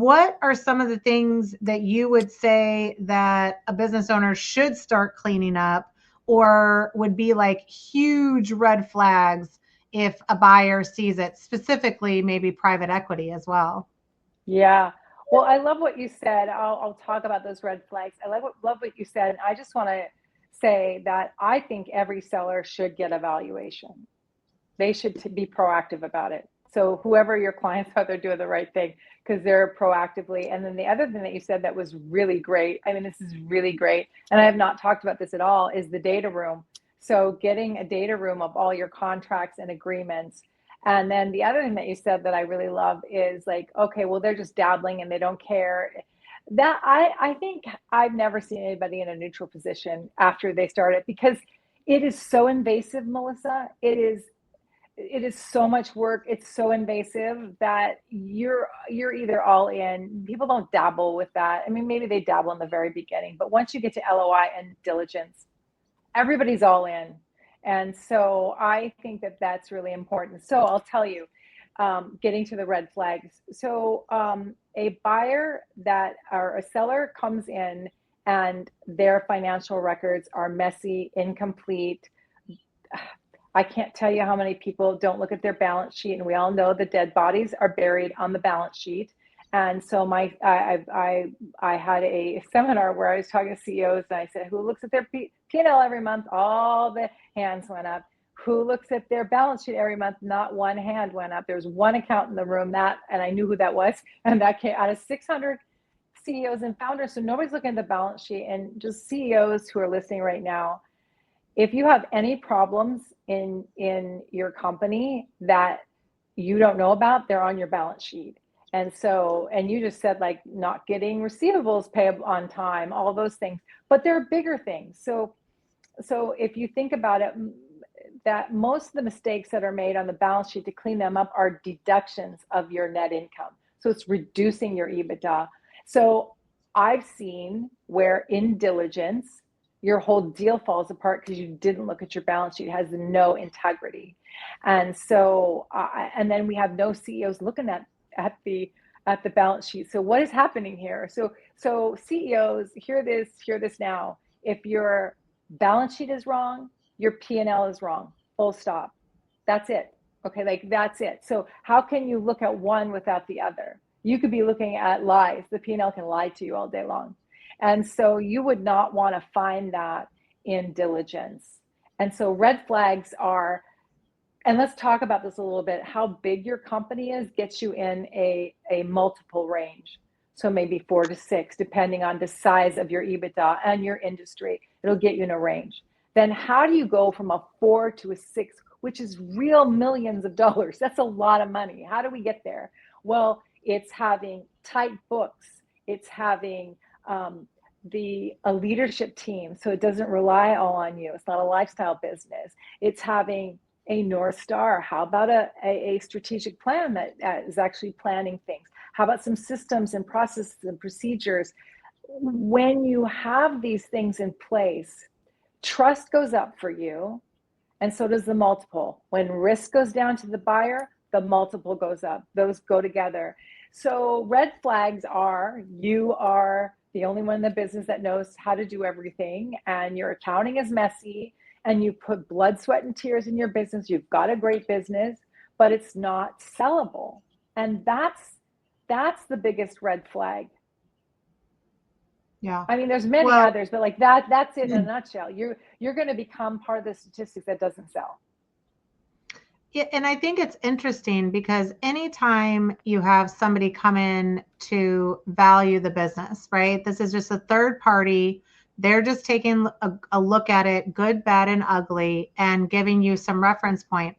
what are some of the things that you would say that a business owner should start cleaning up, or would be like huge red flags if a buyer sees it, specifically maybe private equity as well? Yeah. Well, I love what you said. I'll talk about those red flags. I love what you said. I just want to say that I think every seller should get a valuation. They should be proactive about it. So whoever your clients are, they're doing the right thing because they're proactively. And then the other thing that you said that was really great, I mean, this is really great, and I have not talked about this at all, is the data room. So getting a data room of all your contracts and agreements. And then the other thing that you said that I really love is like, okay, well, they're just dabbling and they don't care. That I think I've never seen anybody in a neutral position after they start it, because it is so invasive, Melissa. It is so much work. It's so invasive that you're either all in. People don't dabble with that. I mean, maybe they dabble in the very beginning, but once you get to LOI and diligence, everybody's all in. And so I think that that's really important. So I'll tell you, getting to the red flags. So a buyer or a seller comes in and their financial records are messy, incomplete. I can't tell you how many people don't look at their balance sheet, and we all know the dead bodies are buried on the balance sheet. And so I had a seminar where I was talking to CEOs, and I said, who looks at their P&L every month? All the hands went up. Who looks at their balance sheet every month? Not one hand went up. There was one accountant in the room, and I knew who that was, and that came out of 600 CEOs and founders. So nobody's looking at the balance sheet. And just CEOs who are listening right now, if you have any problems in your company that you don't know about, they're on your balance sheet. And so, and you just said like not getting receivables payable on time, all those things, but there are bigger things. So if you think about it, that most of the mistakes that are made on the balance sheet, to clean them up, are deductions of your net income. So it's reducing your EBITDA. So I've seen where in diligence, your whole deal falls apart because you didn't look at your balance sheet. It has no integrity. And so, and then we have no CEOs looking at the balance sheet. So what is happening here? So CEOs, hear this now. If your balance sheet is wrong, your P&L is wrong, full stop. That's it. Okay, like that's it. So how can you look at one without the other? You could be looking at lies. The P&L can lie to you all day long. And so you would not want to find that in diligence. And so red flags are, and let's talk about this a little bit, how big your company is gets you in a multiple range. So maybe 4 to 6, depending on the size of your EBITDA and your industry, it'll get you in a range. Then how do you go from a 4 to a 6, which is real millions of dollars? That's a lot of money. How do we get there? Well, it's having tight books. It's having a leadership team, so it doesn't rely all on you. It's not a lifestyle business. It's having a North Star. How about a strategic plan that is actually planning things? How about some systems and processes and procedures? When you have these things in place, trust goes up for you, and so does the multiple. When risk goes down to the buyer, the multiple goes up. Those go together. So red flags are, you are the only one in the business that knows how to do everything, and your accounting is messy, and you put blood, sweat, and tears in your business. You've got a great business, but it's not sellable. And that's the biggest red flag. Yeah. I mean, there's many others, but like that's it in a nutshell. You're going to become part of the statistics that doesn't sell. Yeah, and I think it's interesting because anytime you have somebody come in to value the business, right? This is just a third party. They're just taking a look at it, good, bad, and ugly, and giving you some reference point.